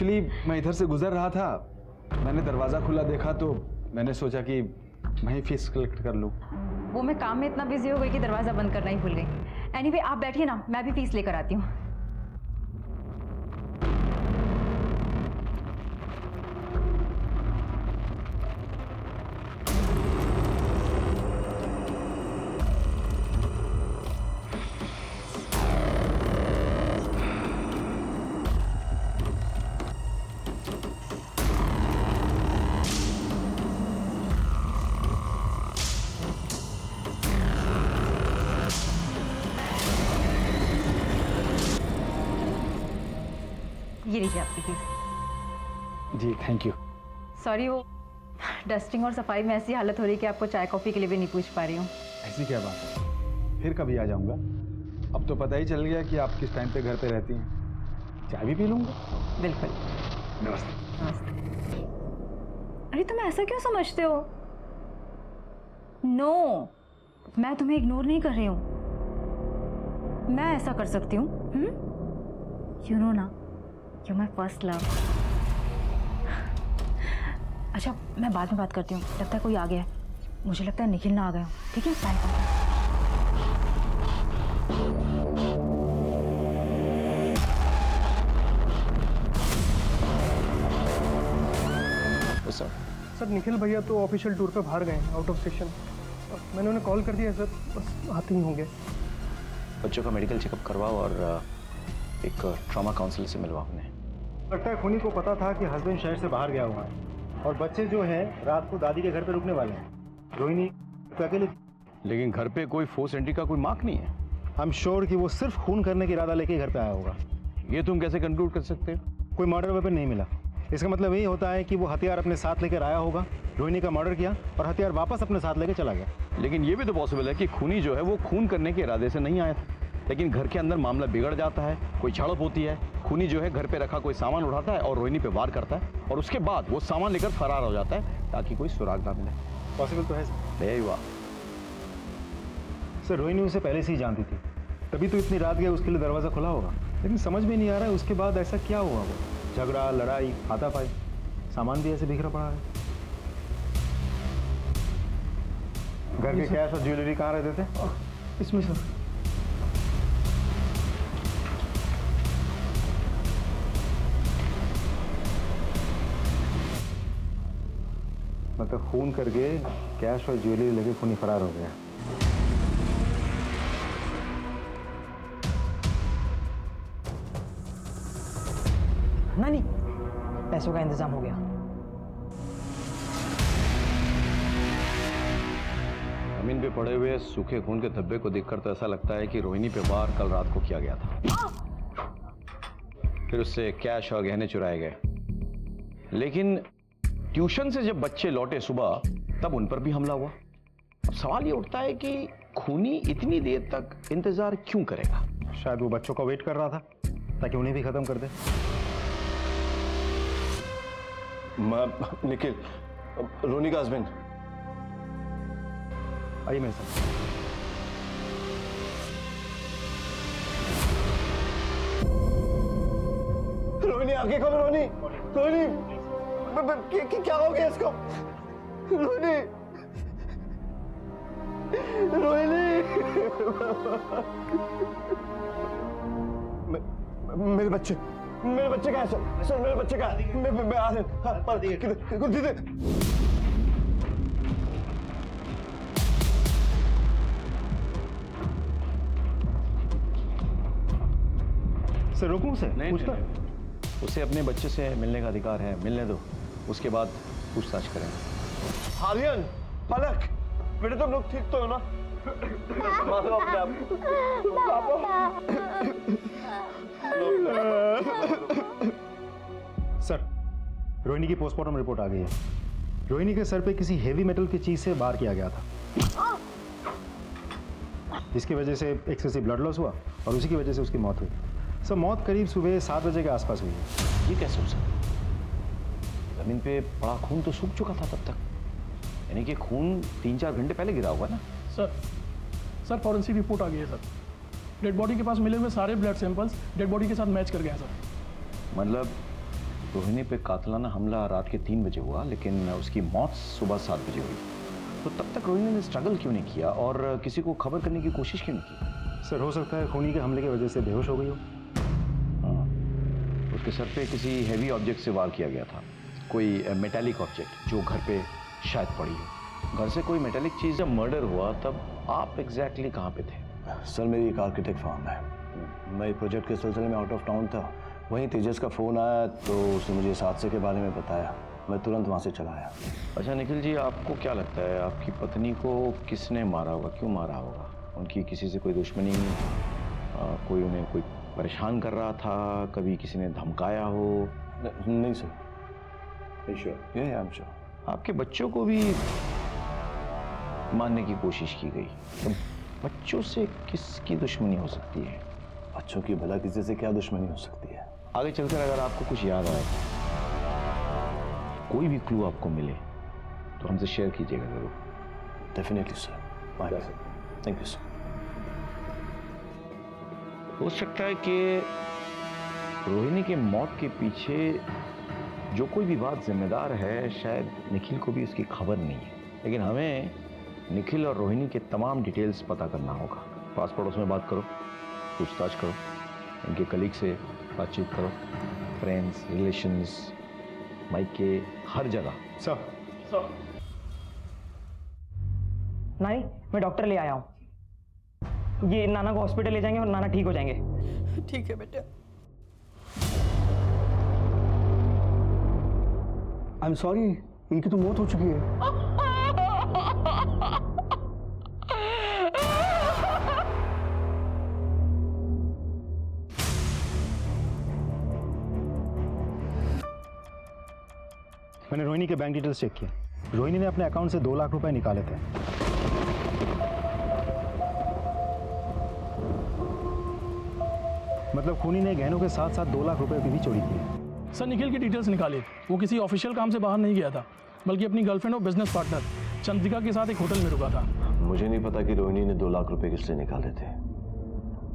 Actually मैं इधर से गुजर रहा था, मैंने दरवाज़ा खुला देखा तो मैंने सोचा कि वहीं फीस कलेक्ट कर लूँ। वो मैं काम में इतना बिजी हो गई कि दरवाज़ा बंद करना ही भूल गई। एनीवे आप बैठिए ना, मैं भी फीस लेकर आती हूँ। ये लीजिए आपकी फीस। जी थैंक यू। सॉरी, वो डस्टिंग और सफाई में ऐसी हालत हो रही है कि आपको चाय कॉफ़ी के लिए भी नहीं पूछ पा रही हूँ। ऐसी क्या बात है, फिर कभी आ जाऊँगा। अब तो पता ही चल गया कि आप किस टाइम पे घर पे रहती हैं। चाय भी पी लूँगा। बिल्कुल। नमस्ते। नमस्ते। अरे तुम ऐसा क्यों समझते हो? नो, मैं तुम्हें इग्नोर नहीं कर रही हूँ। मैं ऐसा कर सकती हूँ। यू नो ना, यू माई फर्स्ट लव। अच्छा, मैं बाद में बात करती हूँ, लगता है कोई आ गया है। मुझे लगता है निखिल ना आ गया हो। ठीक है, बाय। सर निखिल भैया तो ऑफिशियल टूर पे बाहर गए हैं, आउट ऑफ स्टेशन। मैंने उन्हें कॉल कर दिया सर, बस आते ही होंगे। बच्चों का मेडिकल चेकअप करवाओ और एक ट्रॉमा काउंसलर से मिलवाओ उन्हें। लगता है खूनी को पता था कि हस्बैंड शहर से बाहर गया हुआ है और बच्चे जो हैं रात को दादी के घर पे रुकने वाले हैं। रोहिणी तो अकेले, लेकिन घर पे कोई फोर्स एंट्री का कोई मार्क नहीं है। आई एम श्योर कि वो सिर्फ खून करने का इरादा लेके घर पे आया होगा। ये तुम कैसे कंक्लूड कर सकते हो? कोई मर्डर वेपन नहीं मिला। इसका मतलब यही होता है कि वो हथियार अपने साथ लेकर आया होगा, रोहिणी का मर्डर किया और हथियार वापस अपने साथ लेकर चला गया। लेकिन ये भी तो पॉसिबल है कि खूनी जो है वो खून करने के इरादे से नहीं आया था, लेकिन घर के अंदर मामला बिगड़ जाता है, कोई झड़प होती है, खूनी जो है घर पे रखा कोई सामान उठाता है और रोहिणी पे वार करता है और उसके बाद वो सामान लेकर फरार हो जाता है ताकि कोई सुराग ना मिले। पॉसिबल तो है सर। यही हुआ। सर रोहिणी उसे पहले से ही जानती थी, तभी तो इतनी रात गया उसके लिए दरवाज़ा खुला होगा। लेकिन समझ में नहीं आ रहा है उसके बाद ऐसा क्या हुआ। वो झगड़ा, लड़ाई, हाथापाई, सामान भी ऐसे बिखरा पड़ा है। घर के कैश और ज्वेलरी कहाँ रहते थे? इसमें सर। मतलब खून करके कैश और ज्वेलरी लेके खूनी फरार हो गया। नानी, पैसों का इंतजाम हो गया। जमीन पे पड़े हुए सूखे खून के धब्बे को देखकर तो ऐसा लगता है कि रोहिणी पे वार कल रात को किया गया था। फिर उससे कैश और गहने चुराए गए। लेकिन ट्यूशन से जब बच्चे लौटे सुबह, तब उन पर भी हमला हुआ। अब सवाल ये उठता है कि खूनी इतनी देर तक इंतजार क्यों करेगा? शायद वो बच्चों का वेट कर रहा था ताकि उन्हें भी खत्म कर दे। निखिल, रोनी का हस्बैंड। आइए मेरे साथ। रोहिणी आगे खोलो। रोहिणी, रोहिणी, क्या हो गया इसको? रोहिणी, रोहिणी, मेरे बच्चे कहाँ है? सर मेरे बच्चे कहाँ है? मैं आ रहा हूँ। सर रोकूं उसे? नहीं, पूछता? नहीं, उसे अपने बच्चे से मिलने का अधिकार है, मिलने दो, उसके बाद पूछताछ करेंगे। आर्यन, पलक, बेटे तुम लोग ठीक तो हो ना? मारो अपने आप। सर रोहिणी की पोस्टमार्टम रिपोर्ट आ गई है। रोहिणी के सर पे किसी हेवी मेटल की चीज से वार किया गया था, जिसकी वजह से एक्सेसिव ब्लड लॉस हुआ और उसी की वजह से उसकी मौत हुई। सर मौत करीब सुबह 7 बजे के आसपास हुई है। ये कैसे हो सकता? जमीन पे पड़ा खून तो सूख चुका था तब तक, यानी कि खून 3-4 घंटे पहले गिरा हुआ ना। सर फॉरेंसिक रिपोर्ट आ गई है सर। डेड बॉडी के पास मिले हुए सारे ब्लड सैंपल्स डेड बॉडी के साथ मैच कर गए हैं सर। मतलब रोहिणी पे कातिलाना हमला रात के 3 बजे हुआ, लेकिन उसकी मौत सुबह 7 बजे हुई। तो तब तक रोहिणी ने स्ट्रगल क्यों नहीं किया और किसी को खबर करने की कोशिश क्यों नहीं की? सर हो सकता है खूनी के हमले की वजह से बेहोश हो गई हो। हाँ, उसके सर पे किसी हैवी ऑब्जेक्ट से वार किया गया था, कोई मेटालिक ऑब्जेक्ट जो घर पे शायद पड़ी हो। घर से कोई मेटालिक चीज़ जब मर्डर हुआ तब आप एग्जैक्टली कहाँ पे थे? सर मेरी एक आर्किटेक्ट फर्म है, मैं एक प्रोजेक्ट के सिलसिले में आउट ऑफ टाउन था। वहीं तेजस का फ़ोन आया तो उसने मुझे इस हादसे के बारे में बताया, मैं तुरंत वहाँ से चला आया। अच्छा निखिल जी, आपको क्या लगता है आपकी पत्नी को किसने मारा होगा, क्यों मारा होगा? उनकी किसी से कोई दुश्मनी, कोई उन्हें कोई परेशान कर रहा था, कभी किसी ने धमकाया हो? नहीं सर। श्योर? ये आई एम श्योर। आपके बच्चों को भी मारने की कोशिश की गई, तो बच्चों से किसकी दुश्मनी हो सकती है? बच्चों की भला किसी से क्या दुश्मनी हो सकती है? आगे चलकर अगर आपको कुछ याद आए, कोई भी क्लू आपको मिले तो हमसे शेयर कीजिएगा जरूर। Definitely sir, bye. Thank you sir. हो सकता है कि रोहिणी के मौत के पीछे जो कोई भी बात जिम्मेदार है, शायद निखिल को भी उसकी खबर नहीं है, लेकिन हमें निखिल और रोहिणी के तमाम डिटेल्स पता करना होगा। पास पड़ोस में बात करो, पूछताछ करो, उनके कलीग से बातचीत करो, फ्रेंड्स, रिलेशंस, मायके, हर जगह। सर नानी, मैं डॉक्टर ले आया हूँ। ये नाना को हॉस्पिटल ले जाएंगे और नाना ठीक हो जाएंगे। ठीक है बेटा। आई एम सॉरी, इनकी तो मौत हो चुकी है। मैंने रोहिणी के बैंक डिटेल्स चेक किए। रोहिणी ने अपने अकाउंट से 2 लाख रुपए निकाले थे। मतलब खूनी ने गहनों के साथ साथ 2 लाख रुपए की भी चोरी की है। सर निखिल की डिटेल्स निकाले, वो किसी ऑफिशियल काम से बाहर नहीं गया था, बल्कि अपनी गर्लफ्रेंड और बिजनेस पार्टनर चंद्रिका के साथ एक होटल में रुका था। मुझे नहीं पता कि रोहिणी ने 2 लाख रुपए किससे निकाले थे।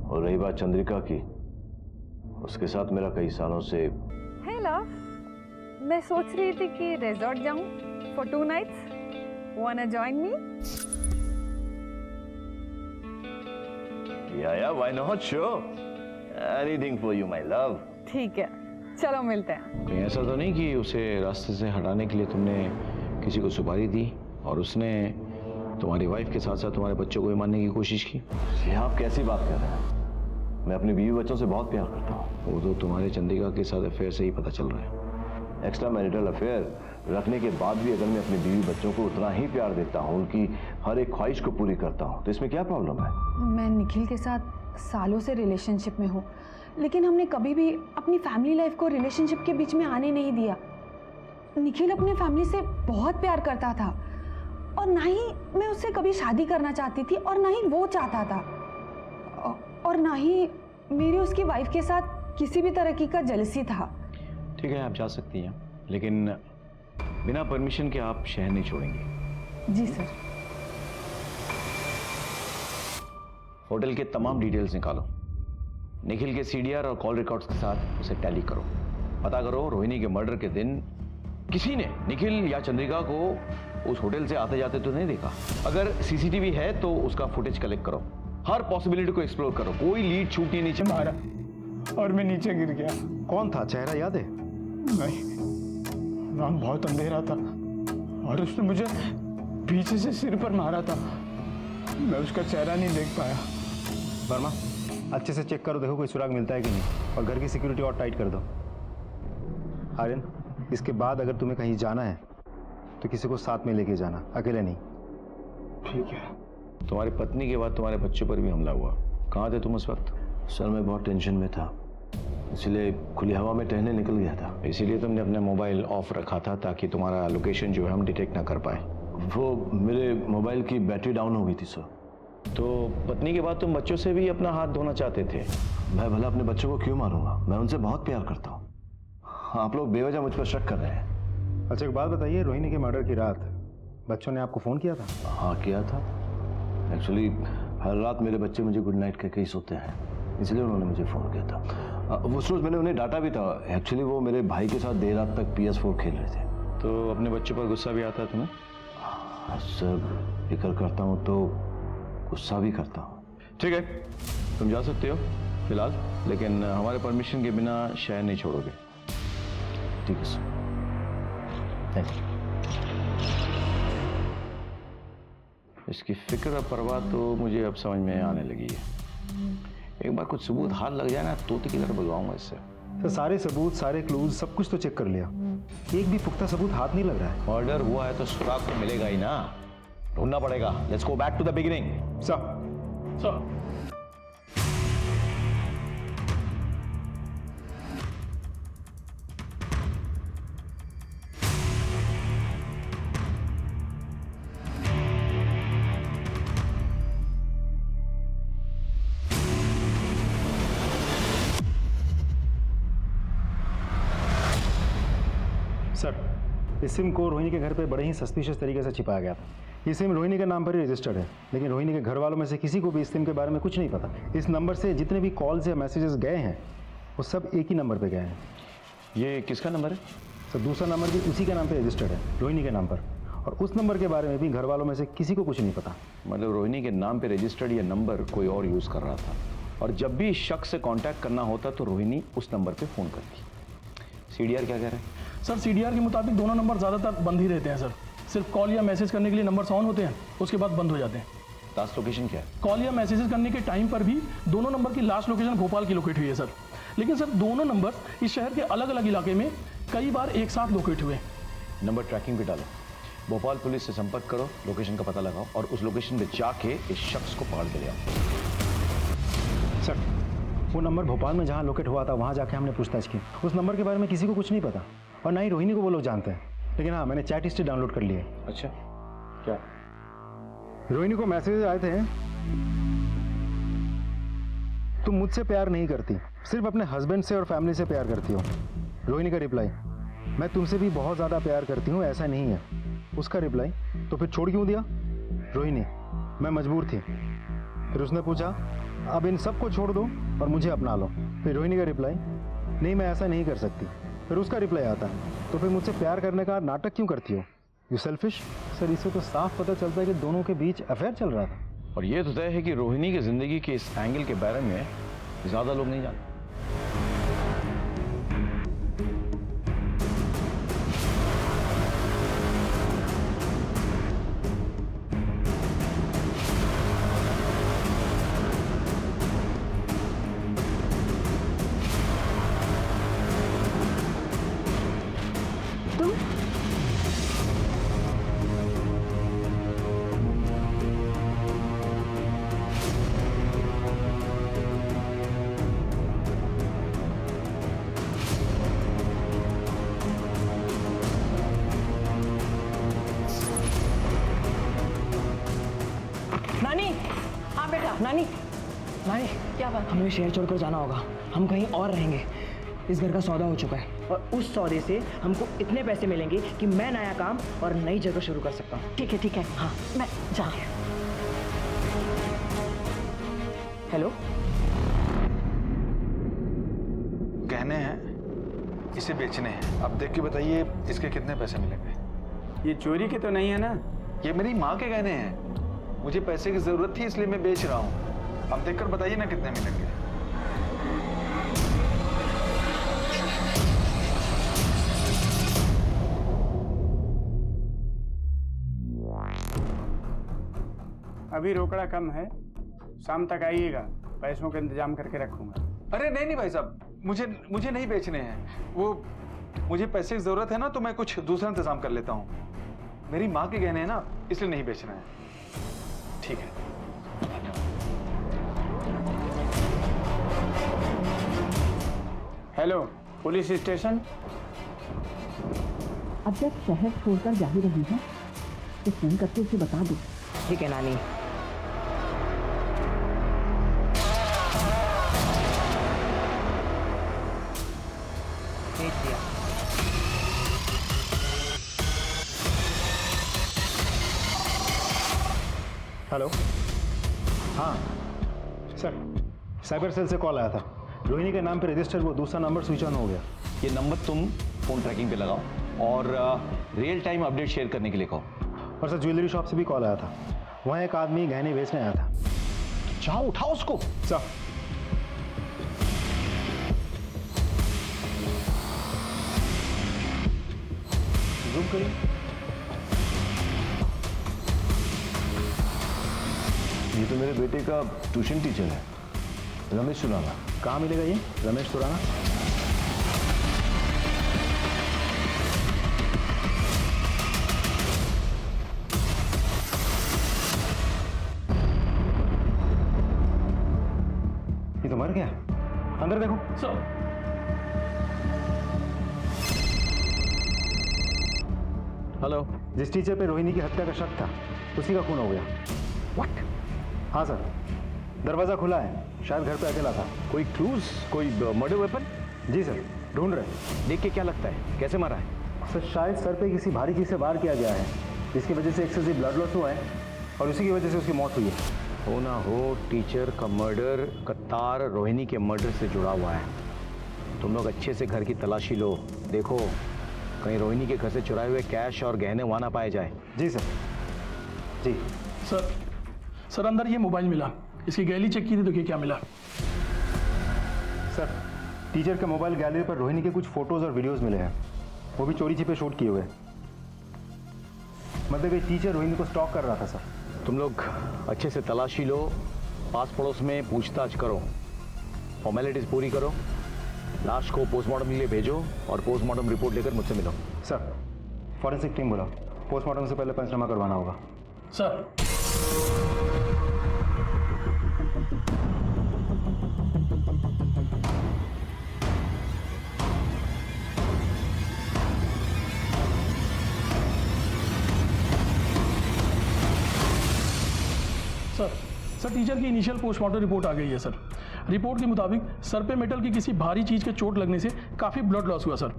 और रही बात चंद्रिका की, उसके साथ मेरा कई सालों से। हे लव, मैं सोच रही थी कि रिजॉर्ट जाऊं for 2 nights. Wanna join me? Yeah why not, sure, anything for you my love. ठीक है, चलो मिलते हैं। कहीं ऐसा तो नहीं कि उसे रास्ते से हटाने के लिए तुमने किसी को सुपारी दी और उसने तुम्हारी वाइफ के साथ साथ तुम्हारे बच्चों को भी मारने की कोशिश की? ये आप कैसी बात कर रहे हैं? मैं अपनी बीवी बच्चों से बहुत प्यार करता हूँ। वो तो तुम्हारे चंद्रिका के साथ अफेयर से ही पता चल रहा है। एक्स्ट्रा मैरिटल अफेयर रखने के बाद भी अगर मैं अपनी बीवी बच्चों को उतना ही प्यार देता हूँ, उनकी हर एक ख्वाहिश को पूरी करता हूँ, तो इसमें क्या प्रॉब्लम है? मैं निखिल के साथ सालों से रिलेशनशिप में हूँ, लेकिन हमने कभी भी अपनी फैमिली लाइफ को रिलेशनशिप के बीच में आने नहीं दिया। निखिल अपने फैमिली से बहुत प्यार करता था और ना ही मैं उससे कभी शादी करना चाहती थी और ना ही वो चाहता था, और ना ही मेरी उसकी वाइफ के साथ किसी भी तरह का जेलसी था। ठीक है, आप जा सकती हैं, लेकिन बिना परमिशन के आप शहर नहीं छोड़ेंगे। जी सर। होटल के तमाम डिटेल्स निकालो, निखिल के सीडीआर और कॉल रिकॉर्ड्स के साथ उसे टैली करो। पता करो रोहिणी के मर्डर के दिन किसी ने निखिल या चंद्रिका को उस होटल से आते जाते तो नहीं देखा। अगर सीसीटीवी है तो उसका फुटेज कलेक्ट करो, हर पॉसिबिलिटी को एक्सप्लोर करो, कोई लीड छूटनी नहीं चाहिए। मारा और मैं नीचे गिर गया। कौन था, चेहरा याद है? नहीं, राम बहुत अंधेरा था और उसने मुझे पीछे से सिर पर मारा था। मैं उसका चेहरा नहीं देख पाया। वर्मा, अच्छे से चेक करो, देखो कोई सुराग मिलता है कि नहीं, और घर की सिक्योरिटी और टाइट कर दो। आर्यन, इसके बाद अगर तुम्हें कहीं जाना है तो किसी को साथ में लेके जाना, अकेले नहीं। ठीक है। तुम्हारी पत्नी के बाद तुम्हारे बच्चों पर भी हमला हुआ, कहाँ थे तुम उस वक्त? सर मैं बहुत टेंशन में था, इसलिए खुली हवा में टहलने निकल गया था। इसीलिए तुमने अपने मोबाइल ऑफ रखा था ताकि तुम्हारा लोकेशन जो है हम डिटेक्ट ना कर पाए। वो मेरे मोबाइल की बैटरी डाउन हो गई थी सर। तो पत्नी के बाद तुम बच्चों से भी अपना हाथ धोना चाहते थे? मैं भला अपने बच्चों को क्यों मारूंगा, मैं उनसे बहुत प्यार करता हूँ। आप लोग बेवजह मुझ पर शक कर रहे हैं। अच्छा एक बात बताइए, रोहिणी के मर्डर की रात बच्चों ने आपको फ़ोन किया था? हाँ किया था। एक्चुअली हर रात मेरे बच्चे मुझे गुड नाइट कहके ही सोते हैं, इसलिए उन्होंने मुझे फ़ोन किया था। वो रोज मैंने उन्हें डांटा भी था। एक्चुअली वो मेरे भाई के साथ देर रात तक PS4 खेल रहे थे। तो अपने बच्चे पर गुस्सा भी आता है तुम्हें? सर फिक्र करता हूँ तो गुस्सा भी करता हूँ। ठीक है, तुम जा सकते हो फिलहाल, लेकिन हमारे परमिशन के बिना शहर नहीं छोड़ोगे। ठीक है सर, थैंक यू। इसकी फिक्र और परवाह तो मुझे अब समझ में आने लगी है। एक बार कुछ सबूत हाथ लग जाए ना, तोते की तरह बुलवाऊंगा इससे। तो सारे सबूत, सारे क्लूज, सब कुछ तो चेक कर लिया, एक भी पुख्ता सबूत हाथ नहीं लग रहा है। मर्डर हुआ है तो सुराग तो मिलेगा ही ना, ढूंढना पड़ेगा। Let's go back to the beginning. Sir sir, इस सिम को रोहिणी के घर पे बड़े ही सस्पिशियस तरीके से छिपाया गया था। ये सिम रोहिणी के नाम पर ही रजिस्टर्ड है, लेकिन रोहिणी के घर वालों में से किसी को भी इस सिम के बारे में कुछ नहीं पता। इस नंबर से जितने भी कॉल्स या मैसेजेस गए हैं वो सब एक ही नंबर पे गए हैं। ये किसका नंबर है? सर, दूसरा नंबर भी उसी के नाम पे रजिस्टर्ड है, रोहिणी के नाम पर, और उस नंबर के बारे में भी घर वालों में से किसी को कुछ नहीं पता। मतलब रोहिणी के नाम पे रजिस्टर्ड ये नंबर कोई और यूज कर रहा था, और जब भी इस शख्स से कांटेक्ट करना होता तो रोहिणी उस नंबर पे फोन करती। सीडीआर क्या कह रहे हैं? सर CDR के मुताबिक दोनों नंबर ज़्यादातर बंद ही रहते हैं सर। सिर्फ कॉल या मैसेज करने के लिए नंबर्स ऑन होते हैं, उसके बाद बंद हो जाते हैं। लास्ट लोकेशन क्या है? कॉल या मैसेजेस करने के टाइम पर भी दोनों नंबर की लास्ट लोकेशन भोपाल की लोकेट हुई है सर। लेकिन सर दोनों नंबर्स इस शहर के अलग अलग इलाके में कई बार एक साथ लोकेट हुए। नंबर ट्रैकिंग पे डालो, भोपाल पुलिस से संपर्क करो, लोकेशन का पता लगाओ और उस लोकेशन पे जाके इस शख्स को पकड़ के ले आओ। सर, वो नंबर भोपाल में जहाँ लोकेट हुआ था वहाँ जाके हमने पूछताछ की। उस नंबर के बारे में किसी को कुछ नहीं पता, और ना ही रोहिणी को वो लोग जानते हैं। लेकिन हाँ, मैंने चैट हिस्ट्री डाउनलोड कर ली है। अच्छा, क्या? रोहिणी को मैसेज आए थे, तुम मुझसे प्यार नहीं करती, सिर्फ अपने हस्बैंड से और फैमिली से प्यार करती हो। रोहिणी का रिप्लाई, मैं तुमसे भी बहुत ज़्यादा प्यार करती हूँ, ऐसा नहीं है। उसका रिप्लाई, तो फिर छोड़ क्यों दिया? रोहिणी, मैं मजबूर थी। फिर उसने पूछा, अब इन सबको छोड़ दो और मुझे अपना लो। फिर रोहिणी का रिप्लाई, नहीं मैं ऐसा नहीं कर सकती। फिर उसका रिप्लाई आता, तो फिर मुझसे प्यार करने का नाटक क्यों करती हो? You selfish. सर, इससे तो साफ पता चलता है कि दोनों के बीच अफेयर चल रहा था। और ये तो तय है कि रोहिणी की जिंदगी के इस एंगल के बारे में ज्यादा लोग नहीं जानते। नानी, हाँ बेटा। नानी, नानी क्या बात? हमें शहर छोड़कर जाना होगा, हम कहीं और रहेंगे। इस घर का सौदा हो चुका है और उस सौदे से हमको इतने पैसे मिलेंगे कि मैं नया काम और नई जगह शुरू कर सकता हूँ। ठीक है, हाँ मैं जा रही हूँ। हेलो, गहने हैं, इसे बेचने हैं। अब देख के बताइए इसके कितने पैसे मिलेंगे। ये चोरी के तो नहीं है ना? ये मेरी माँ के गहने हैं, मुझे पैसे की जरूरत थी इसलिए मैं बेच रहा हूँ। अब देखकर बताइए ना कितने मिलेंगे। अभी रोकड़ा कम है, शाम तक आइएगा, पैसों का इंतजाम करके रखूंगा। अरे नहीं भाई साहब, मुझे नहीं बेचने हैं। वो मुझे पैसे की जरूरत है ना, तो मैं कुछ दूसरा इंतजाम कर लेता हूँ। मेरी माँ के गहने हैं ना, इसलिए नहीं बेचना है। ठीक है, हेलो पुलिस स्टेशन। अब जब शहर छोड़कर जा ही रही है तो फोन करके उसे बता दो। ठीक है नानी। भेज दिया। हेलो, हाँ सर, साइबर सेल से कॉल आया था। रोहिणी के नाम पे रजिस्टर वो दूसरा नंबर स्विच ऑन हो गया। ये नंबर तुम फोन ट्रैकिंग पे लगाओ और रियल टाइम अपडेट शेयर करने के लिए कहो। और सर ज्वेलरी शॉप से भी कॉल आया था, वहाँ एक आदमी गहने बेचने आया था। जाओ उठाओ उसको। सर जूम करिए। ये तो मेरे बेटे का ट्यूशन टीचर है, रमेश सुराना। कहाँ मिलेगा ये रमेश सुराना? ये तो मर गया। अंदर देखो। Sir hello. जिस टीचर पे रोहिणी की हत्या का शक था उसी का खून हो गया। व्हाट? हाँ सर, दरवाजा खुला है, शायद घर पे अकेला था। कोई क्लूज, कोई मर्डर वेपन? जी सर, ढूंढ रहे। देख के क्या लगता है, कैसे मारा है? सर शायद सर पे किसी भारी चीज से वार किया गया है, जिसकी वजह से एक्सेसिव ब्लड लॉस हुआ है और उसी की वजह से उसकी मौत हुई है। हो ना हो टीचर का मर्डर का तार रोहिणी के मर्डर से जुड़ा हुआ है। तुम लोग अच्छे से घर की तलाशी लो, देखो कहीं रोहिणी के घर से चुराए हुए कैश और गहने वहां ना पाए जाए। जी सर। जी सर अंदर ये मोबाइल मिला, इसकी गैलरी चेक की थी, देखिए क्या मिला। सर टीचर के मोबाइल गैलरी पर रोहिणी के कुछ फोटोज और वीडियोस मिले हैं, वो भी चोरी छिपे शूट किए हुए। मतलब ये टीचर रोहिणी को स्टॉक कर रहा था सर। तुम लोग अच्छे से तलाशी लो, पास पड़ोस में पूछताछ करो, फॉर्मेलिटीज पूरी करो, लाश को पोस्टमार्टम के लिए भेजो और पोस्टमार्टम रिपोर्ट लेकर मुझसे मिलो। सर फॉरेंसिक टीम बुलाओ, पोस्टमार्टम से पहले पंचनामा करवाना होगा। सर सर टीचर की इनिशियल पोस्टमार्टम रिपोर्ट आ गई है सर। रिपोर्ट के मुताबिक सर पे मेटल की किसी भारी चीज के चोट लगने से काफी ब्लड लॉस हुआ सर,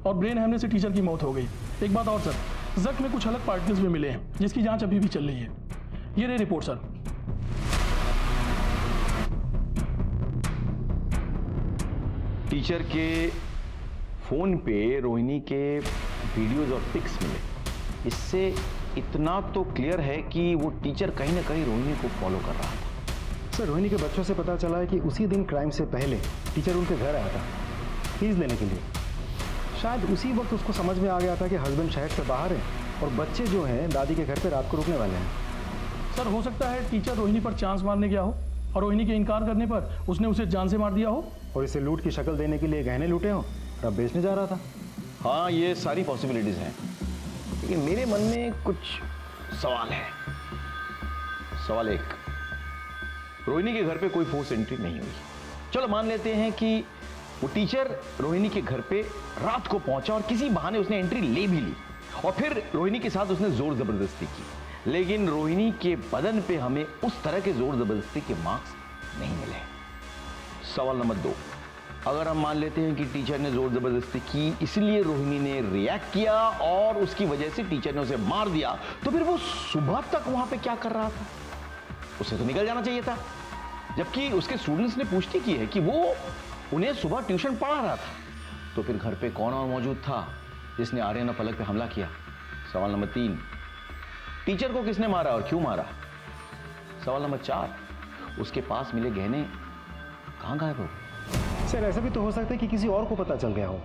और ब्रेन हैमरेज से टीचर की मौत हो गई। एक बात और सर, जख्म में कुछ अलग पार्टिकल्स भी मिले हैं जिसकी जांच अभी भी चल रही है। ये रही रिपोर्ट सर। टीचर के फोन पे रोहिणी के वीडियोज और पिक्स मिले, इससे इतना तो क्लियर है कि वो टीचर कहीं ना कहीं रोहिणी को फॉलो कर रहा था। सर रोहिणी के बच्चों से पता चला है कि उसी दिन क्राइम से पहले टीचर उनके घर आया था फीस लेने के लिए। शायद उसी वक्त उसको समझ में आ गया था कि हस्बैंड शहर से बाहर है और बच्चे जो हैं दादी के घर पे रात को रुकने वाले हैं। सर हो सकता है टीचर रोहिणी पर चांस मारने गया हो और रोहिणी के इनकार करने पर उसने उसे जान से मार दिया हो और इसे लूट की शक्ल देने के लिए गहने लूटे हो और अब बेचने जा रहा था। हाँ ये सारी पॉसिबिलिटीज हैं, लेकिन मेरे मन में कुछ सवाल है। सवाल एक, रोहिणी के घर पे कोई फोर्स एंट्री नहीं हुई। चलो मान लेते हैं कि वो टीचर रोहिणी के घर पे रात को पहुंचा और किसी बहाने उसने एंट्री ले भी ली और फिर रोहिणी के साथ उसने जोर जबरदस्ती की, लेकिन रोहिणी के बदन पे हमें उस तरह के जोर जबरदस्ती के मार्क्स नहीं मिले। सवाल नंबर 2, अगर हम मान लेते हैं कि टीचर ने जोर जबरदस्ती की इसलिए रोहिणी ने रिएक्ट किया और उसकी वजह से टीचर ने उसे मार दिया, तो फिर वो सुबह तक वहां पे क्या कर रहा था? उसे तो निकल जाना चाहिए था, जबकि उसके स्टूडेंट्स ने पुष्टि की है कि वो उन्हें सुबह ट्यूशन पढ़ा रहा था। तो फिर घर पे कौन और मौजूद था जिसने आर्यन और पलक पे हमला किया? सवाल नंबर 3, टीचर को किसने मारा और क्यों मारा? सवाल नंबर 4, उसके पास मिले गहने कहां गायब हो? सर ऐसा भी तो हो सकता है कि किसी और को पता चल गया हो।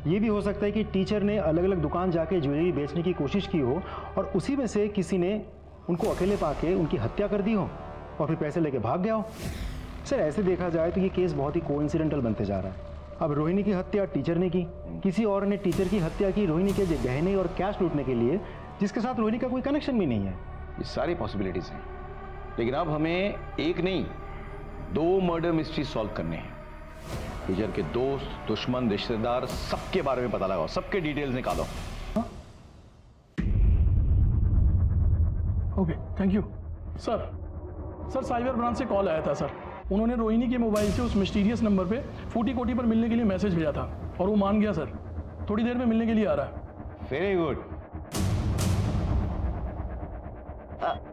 ये भी हो सकता है कि टीचर ने अलग अलग दुकान जाके ज्वेलरी बेचने की कोशिश की हो और उसी में से किसी ने उनको अकेले पाके उनकी हत्या कर दी हो और फिर पैसे लेके भाग गया हो। सर ऐसे देखा जाए तो ये केस बहुत ही कोइंसिडेंटल बनते जा रहा है। अब रोहिणी की हत्या टीचर ने की, किसी और ने टीचर की हत्या की रोहिणी के गहने और कैश लूटने के लिए, जिसके साथ रोहिणी का कोई कनेक्शन भी नहीं है। ये सारी पॉसिबिलिटीज हैं, लेकिन अब हमें एक नहीं 2 मर्डर मिस्ट्री सॉल्व करने हैं। टीचर के दोस्त, दुश्मन, रिश्तेदार सबके बारे में पता लगाओ, सबके डिटेल्स निकालो। Okay thank you sir. Cyber branch से कॉल आया था सर, उन्होंने रोहिणी के मोबाइल से उस मिस्टीरियस नंबर पे फूटी कोटी पर मिलने के लिए मैसेज भेजा था और वो मान गया सर। थोड़ी देर में मिलने के लिए आ रहा है। Very good.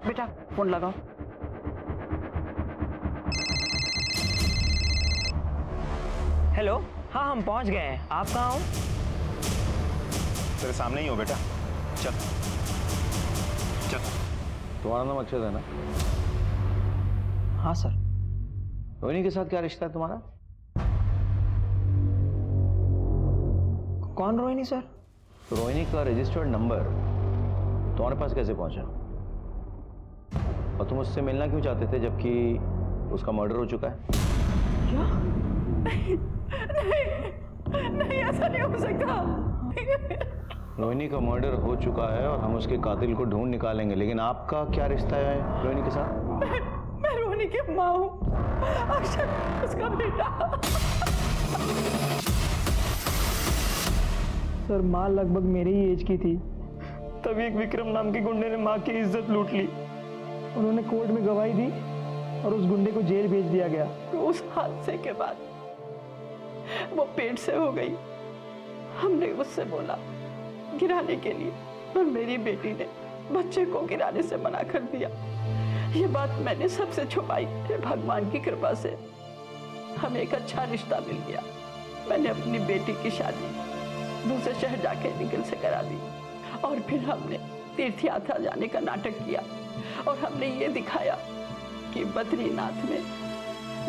बेटा फोन लगाओ। हेलो, हाँ हम पहुंच गए हैं। आप कहाँ हो? तेरे सामने ही हो बेटा, चल चल। तुम्हारा नाम अक्षत है ना? हाँ सर। रोहिणी के साथ क्या रिश्ता है तुम्हारा? कौन रोहिणी सर? रोहिणी का रजिस्टर्ड नंबर तुम्हारे पास कैसे पहुंचा? और तुम उससे मिलना क्यों चाहते थे जबकि उसका मर्डर हो चुका है? क्या? नहीं, ऐसा नहीं हो सकता। रोहिणी का मर्डर हो चुका है और हम उसके कातिल को ढूंढ निकालेंगे, लेकिन आपका क्या रिश्ता है रोहिणी के साथ? मैं रोहिणी की माँ हूँ, अक्षय उसका बेटा। सर माँ लगभग मेरी ही एज की थी, तभी एक विक्रम नाम के गुंडे ने माँ की इज्जत लूट ली। उन्होंने कोर्ट में गवाही दी और उस गुंडे को जेल भेज दिया गया। तो उस हादसे के बाद वो पेट से हो गई। हमने उससे बोला गिराने के लिए, पर मेरी बेटी ने बच्चे को गिराने से मना कर दिया। ये बात मैंने सबसे छुपाई। भगवान की कृपा से हमें एक अच्छा रिश्ता मिल गया। मैंने अपनी बेटी की शादी दूसरे शहर जाके निखिल से करा दी और फिर हमने तीर्थ यात्रा जाने का नाटक किया और हमने ये दिखाया कि बद्रीनाथ में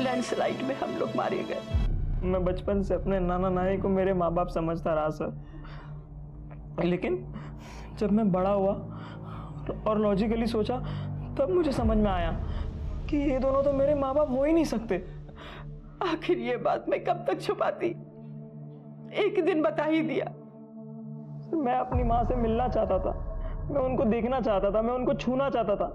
लैंडस्लाइड में हम लोग मारे गए। मैं बचपन से अपने नाना नानी को मेरे माँ बाप समझता रहा सर, लेकिन जब मैं बड़ा हुआ और लॉजिकली सोचा तब मुझे समझ में आया कि ये दोनों तो मेरे माँ बाप हो ही नहीं सकते। आखिर ये बात मैं कब तक छुपाती, एक दिन बता ही दिया। मैं अपनी माँ से मिलना चाहता था, मैं उनको देखना चाहता था, मैं उनको छूना चाहता था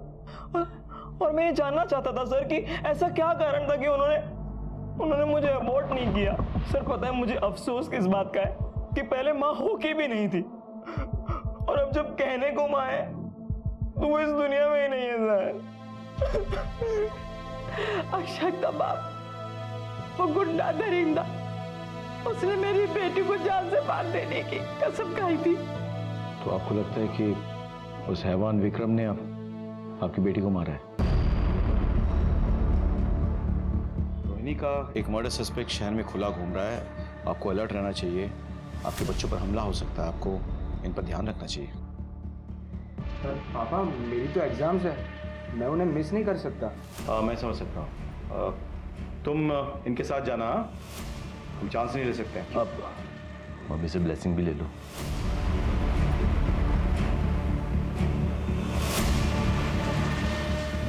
और मैं ये जानना चाहता था सर कि ऐसा क्या कारण था कि उन्होंने मुझे अबॉर्ट नहीं किया। सर पता है मुझे अफसोस किस बात का है कि पहले माँ होके भी नहीं थी और अब जब कहने को माँ है तो वो इस दुनिया में ही नहीं है सर। अक्षय का बाप वो गुंडा दरिंदा, उसने मेरी बेटी को जान से मार देने की कसम खाई थी। तो आपको लगता है कि उस हैवान विक्रम ने आपकी बेटी को मारा है? रोहिणी का एक मर्डर सस्पेक्ट शहर में खुला घूम रहा है। आपको अलर्ट रहना चाहिए। आपके बच्चों पर हमला हो सकता है, आपको इन पर ध्यान रखना चाहिए। सर पापा मेरी तो एग्जाम्स है, मैं उन्हें मिस नहीं कर सकता। मैं समझ सकता हूँ। तुम इनके साथ जाना, हम चांस नहीं ले सकते। अब मम्मी से ब्लेसिंग भी ले लो।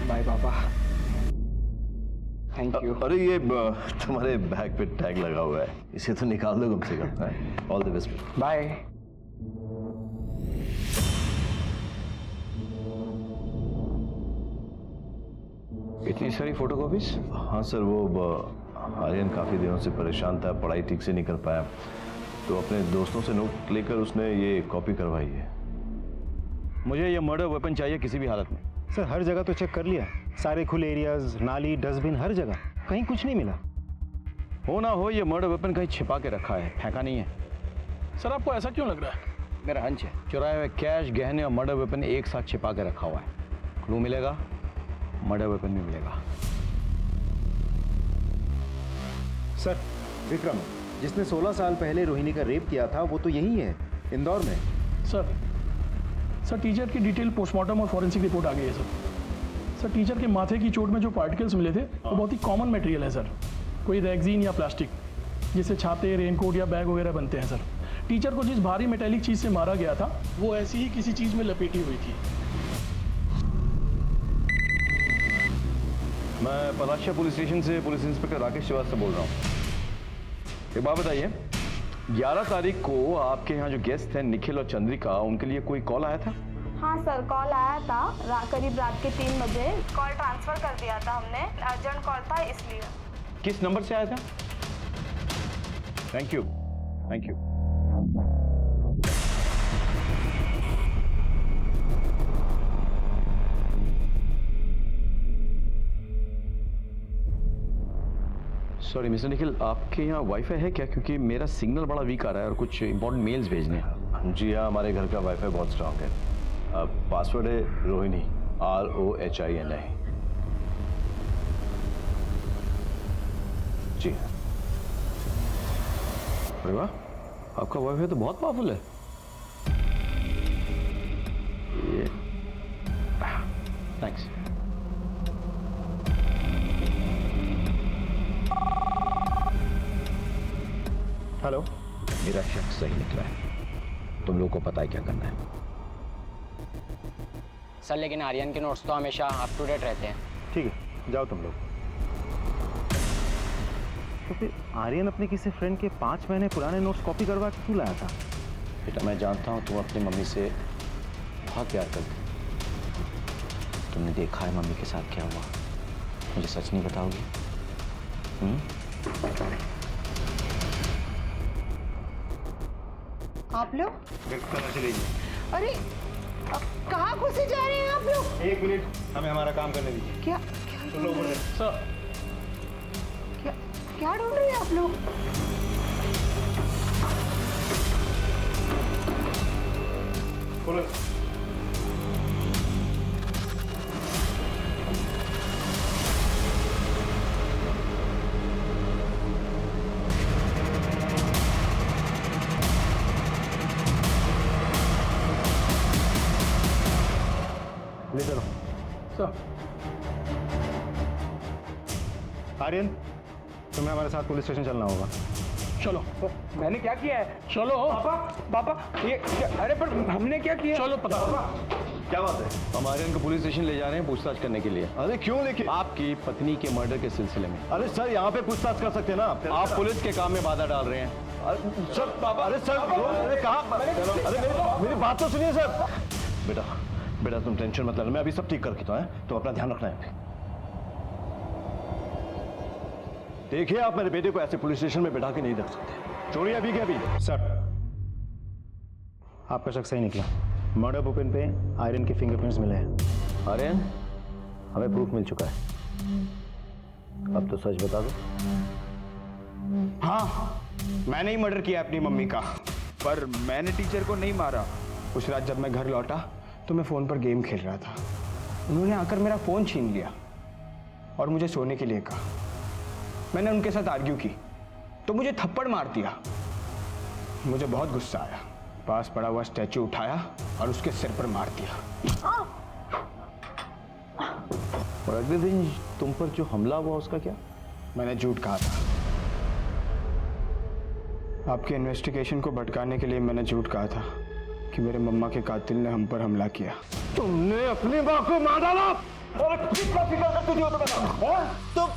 बाय पापा, थैंक यू। अरे ये तुम्हारे बैग पे टैग लगा हुआ है, इसे तो निकाल दो कम से कम। All the best. बाय। इतनी सारी फोटोकॉपीज? हाँ सर, वो आर्यन काफ़ी दिनों से परेशान था, पढ़ाई ठीक से नहीं कर पाया, तो अपने दोस्तों से नोट लेकर उसने ये कॉपी करवाई है। मुझे ये मर्डर वेपन चाहिए किसी भी हालत में। सर हर जगह तो चेक कर लिया, सारे खुले एरियाज, नाली, डस्टबिन, हर जगह, कहीं कुछ नहीं मिला। हो ना हो ये मर्डर वेपन कहीं छिपा के रखा है, फेंका नहीं है। सर आपको ऐसा क्यों लग रहा है? मेरा हंच है चुराए हुए कैश, गहने और मर्डर वेपन एक साथ छिपा के रखा हुआ है। क्लू मिलेगा, मर्डर वेपन भी मिलेगा। सर विक्रम जिसने 16 साल पहले रोहिणी का रेप किया था वो तो यही है, इंदौर में। सर टीचर की डिटेल पोस्टमार्टम और फॉरेंसिक रिपोर्ट आ गई है सर। टीचर के माथे की चोट में जो पार्टिकल्स मिले थे वो बहुत ही कॉमन मटेरियल है सर, कोई रेक्सीन या प्लास्टिक, जिससे छाते, रेनकोट या बैग वगैरह बनते हैं सर। टीचर को जिस भारी मेटेलिक चीज़ से मारा गया था वो ऐसी ही किसी चीज़ में लपेटी हुई थी। मैं पलाशिया पुलिस स्टेशन से पुलिस इंस्पेक्टर राकेश श्रीवास्तव बोल रहा हूँ। एक बात बताइए, 11 तारीख को आपके यहाँ जो गेस्ट हैं निखिल और चंद्रिका, उनके लिए कोई कॉल आया था? हाँ सर, कॉल आया था करीब रात के 3 बजे। कॉल ट्रांसफर कर दिया था हमने, अर्जेंट कॉल था इसलिए। किस नंबर से आया था? Thank you, thank you. Sorry mister Nikhil, आपके यहाँ वाईफाई है क्या? क्योंकि मेरा सिग्नल बड़ा वीक आ रहा है और कुछ इंपॉर्टेंट मेल्स भेजने हैं। जी हाँ, हमारे घर का वाईफाई बहुत स्ट्रांग है। पासवर्ड है रोहिणी, ROHINI। जी हाँ। अरे वाह, आपका वाईफाई तो बहुत पावरफुल है। ये थैंक्स। हेलो। मेरा शक सही निकला है, तुम लोगों को पता है क्या करना है। सर लेकिन आर्यन के नोट्स तो हमेशा अप टू डेट रहते हैं। ठीक है, जाओ तुम लोग। तो फिर आर्यन अपने किसी फ्रेंड के 5 महीने पुराने नोट्स कॉपी करवा के क्यों लाया था? बेटा मैं जानता हूँ तुम अपनी मम्मी से बहुत प्यार करते। तुमने देखा है मम्मी के साथ क्या हुआ, मुझे सच नहीं बताओगी? आप लोग चले अरे कहाँ घुसे जा रहे हैं आप लोग? 1 मिनट, हमें हमारा काम करने दीजिए। क्या चलो बोले सर। क्या ढूंढ रहे हैं आप लोग? बोलो। ले चलो। सर आर्यन, तुम्हें हमारे साथ पुलिस स्टेशन चलना होगा। चलो। मैंने क्या किया है? चलो। पापा ये अरे पर हमने क्या किया? चलो पता। क्या बात है? हम आर्यन को पुलिस स्टेशन ले जा रहे हैं पूछताछ करने के लिए। अरे क्यों लेके? आपकी पत्नी के मर्डर के सिलसिले में। अरे सर यहाँ पे पूछताछ कर सकते हैं ना आप पुलिस के काम में बाधा डाल रहे हैं। अरे सर पापा, अरे सर अरे कहाँ? अरे मेरी बात तो सुनिए सर। बेटा बेटा तुम टेंशन मत लेना, मैं अभी सब ठीक करके तो है, तो अपना ध्यान रखना है। देखिए आप मेरे बेटे को ऐसे पुलिस स्टेशन में बैठा के नहीं रख सकते। चोरी अभी के अभी। सर, आपका शक सही निकला। मर्डर वेपन पे आयरन के फिंगरप्रिंट्स मिले हैं। आर्यन, हमें प्रूफ मिल चुका है, अब तो सच बता दो। हाँ, मैंने ही मर्डर किया अपनी मम्मी का, पर मैंने टीचर को नहीं मारा। उस रात जब मैं घर लौटा तो मैं फ़ोन पर गेम खेल रहा था। उन्होंने आकर मेरा फ़ोन छीन लिया और मुझे सोने के लिए कहा। मैंने उनके साथ आर्ग्यू की तो मुझे थप्पड़ मार दिया। मुझे बहुत गुस्सा आया, पास पड़ा हुआ स्टैचू उठाया और उसके सिर पर मार दिया। और अगले दिन तुम पर जो हमला हुआ उसका क्या? मैंने झूठ कहा था। आपके इन्वेस्टिगेशन को भटकाने के लिए मैंने झूठ कहा था कि मेरे मम्मा के कातिल ने हम पर हमला किया। तुमने अपनी माँ को मार डाला? अरे कितना फिक्र करती हो तुम?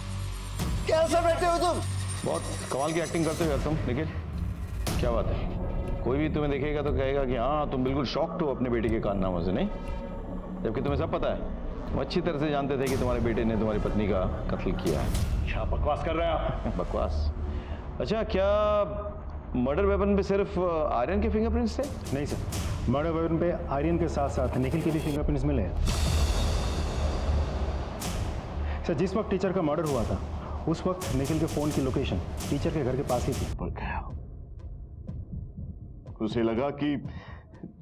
कैसे बैठे हो तुम? बहुत कमाल की एक्टिंग करते हो यार तुम। निखिल, क्या बात है? कोई भी तुम्हें देखेगा तो कहेगा कि हाँ तुम बिल्कुल शॉक्ड हो अपने बेटे के कारनामों से, नहीं? जबकि तुम्हें सब पता है, तुम अच्छी तरह से जानते थे कि तुम्हारे बेटे ने तुम्हारी पत्नी का कत्ल किया है। क्या बकवास कर रहे हैं आप? बकवास? अच्छा, क्या मर्डर वेपन पे सिर्फ आर्यन के फिंगरप्रिंट्स थे? नहीं सर, मर्डर वेपन पे आर्यन के साथ साथ निखिल के भी फिंगरप्रिंट्स मिले हैं। सर, जिस वक्त टीचर का मर्डर हुआ था उस वक्त निखिल के फोन की लोकेशन टीचर के घर के पास ही थी। पड़ गया। उसे लगा कि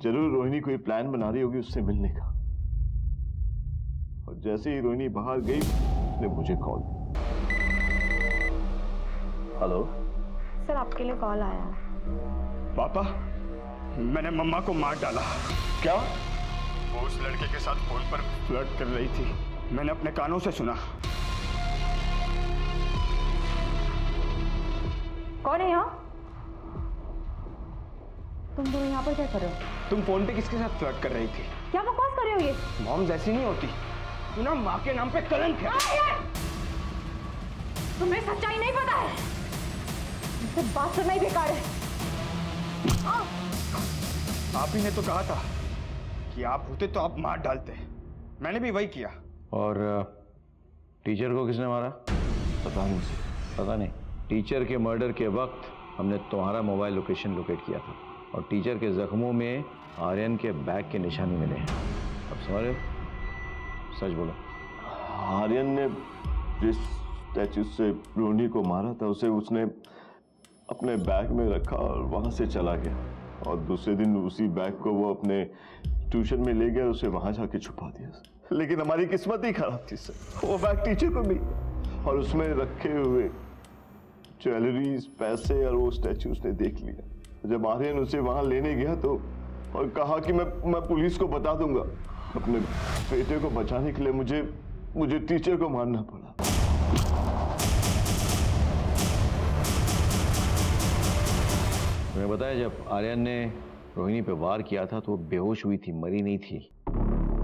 जरूर रोहिणी कोई प्लान बना रही होगी उससे मिलने का, और जैसे ही रोहिणी बाहर गई उसने मुझे कॉल। हेलो सर, आपके लिए कॉल आया है। पापा, मैंने मम्मा को मार डाला। क्या? वो उस लड़के के साथ फोन पर फ्लर्ट कर रही थी, मैंने अपने कानों से सुना। कौन है यहाँ? तुम दोनों यहाँ पर क्या कर रहे हो? तुम फोन पे किसके साथ फ्लर्ट कर रही थी? क्या बकवास कर रहे हो ये? मॉम जैसी नहीं होती, तू ना माँ के नाम पे कलंक है। तुम्हें सच्चाई नहीं पता है, मुझसे बात करना ही बेकार है। आप ही ने तो कहा था कि आप होते तो आप मार डालते, मैंने भी वही किया। और टीचर को किसने मारा? पता नहीं। पता नहीं। टीचर के मर्डर के वक्त हमने तुम्हारा मोबाइल लोकेशन लोकेट किया था, और टीचर के जख्मों में आर्यन के बैग के निशानी मिले हैं। अब समझ रहे हो? सच बोलो। आर्यन ने जिस स्टैचू से रोहिणी को मारा था उसे उसने अपने बैग में रखा और वहां से चला गया, और दूसरे दिन उसी बैग को वो अपने ट्यूशन में ले गया और उसे वहां जाके छुपा दिया। लेकिन हमारी किस्मत ही खराब थी सर, वो बैग टीचर को मिल गया और उसमें रखे हुए ज्वेलरीज, पैसे और वो स्टैचू उसने देख लिया। जब आर्यन उसे वहां लेने गया तो और कहा कि मैं पुलिस को बता दूंगा। अपने बेटे को बचाने के लिए मुझे टीचर को मारना पड़ा। तुम्हें बताया, जब आर्यन ने रोहिणी पे वार किया था तो वो बेहोश हुई थी, मरी नहीं थी।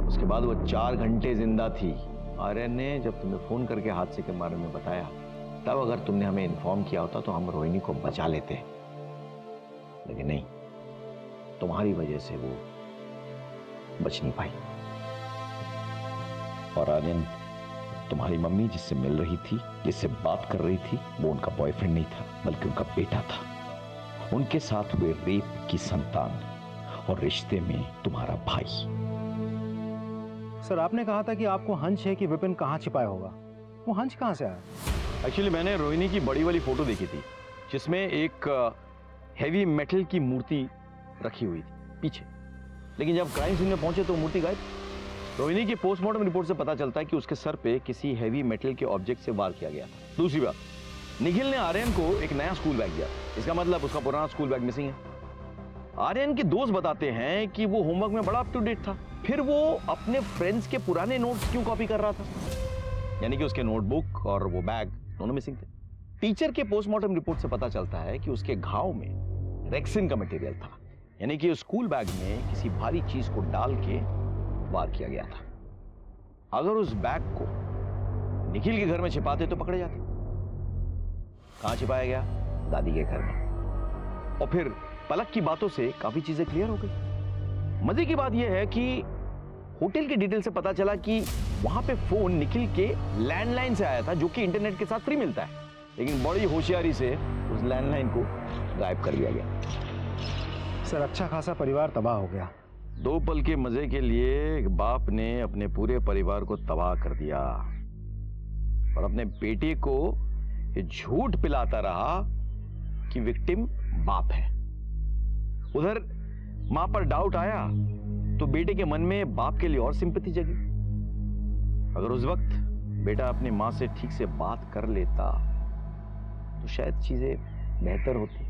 उसके बाद वो 4 घंटे जिंदा थी। आर्यन ने जब तुम्हें फोन करके हादसे के बारे में बताया, तब अगर तुमने हमें इन्फॉर्म किया होता तो हम रोहिणी को बचा लेते, लेकिन नहीं, तुम्हारी वजह से वो बच नहीं पाई। और आर्यन, तुम्हारी मम्मी जिससे मिल रही थी, जिससे बात कर रही थी, वो उनका बॉयफ्रेंड नहीं था, बल्कि उनका बेटा था। उनके साथ हुए रेप की संतान और रिश्ते में तुम्हारा भाई। सर, आपने कहा था कि आपको हंच है कि विपिन कहाँ छिपाया होगा। वो हंच कहाँ से आया? एक्चुअली मैंने रोहिणी की बड़ी वाली फोटो देखी थी, जिसमें एक हेवी मेटल की मूर्ति रखी हुई थी पीछे, लेकिन जब क्राइम सीन में पहुंचे तो मूर्ति गायब। रोहिणी की पोस्टमार्टम रिपोर्ट से पता चलता है कि उसके सर पे किसी हेवी मेटल के ऑब्जेक्ट से वार किया गया था। दूसरी बात, निखिल ने आर्यन को एक नया स्कूल बैग दिया, इसका मतलब उसका पुराना स्कूल बैग मिसिंग है। आर्यन के दोस्त बताते हैं कि वो होमवर्क में बड़ा अप टू डेट था, फिर वो अपने फ्रेंड्स के पुराने नोट्स क्यों कॉपी कर रहा था? यानी कि उसके नोटबुक और वो बैग दोनों मिसिंग थे। टीचर के पोस्टमार्टम रिपोर्ट से पता चलता है कि उसके घाव में रेक्सिन का मटेरियल था, यानी कि स्कूल बैग में किसी भारी चीज को डाल के वार किया गया था। अगर उस बैग को निखिल के घर में छिपाते तो पकड़े जाते। कहां छिपाया गया? दादी के घर में। और फिर पलक की बातों से काफी चीजें क्लियर हो गई। मजे की बात यह है कि होटल के डिटेल से पता चला कि वहां पे फोन निखिल के लैंडलाइन से आया था, जो कि इंटरनेट के साथ फ्री मिलता है, लेकिन बड़ी होशियारी से उस लैंडलाइन को गायब कर दिया गया। सर, अच्छा खासा परिवार तबाह हो गया। 2 पल के मजे के लिए एक बाप ने अपने पूरे परिवार को तबाह कर दिया और अपने बेटे को ये झूठ पिलाता रहा कि विक्टिम बाप है। उधर मां पर डाउट आया तो बेटे के मन में बाप के लिए और सिंपैथी जगी। अगर उस वक्त बेटा अपनी मां से ठीक से बात कर लेता तो शायद चीजें बेहतर होती।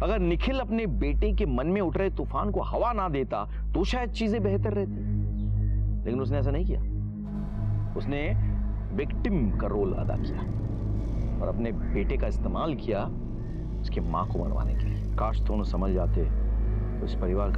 अगर निखिल अपने बेटे के मन में उठ रहे तूफान को हवा ना देता तो शायद चीजें बेहतर रहती, लेकिन उसने ऐसा नहीं किया। उसने विक्टिम का रोल अदा किया और अपने बेटे का इस्तेमाल किया उसकी मां को मनवाने के लिए। काश दोनों समझ जाते तो इस परिवार का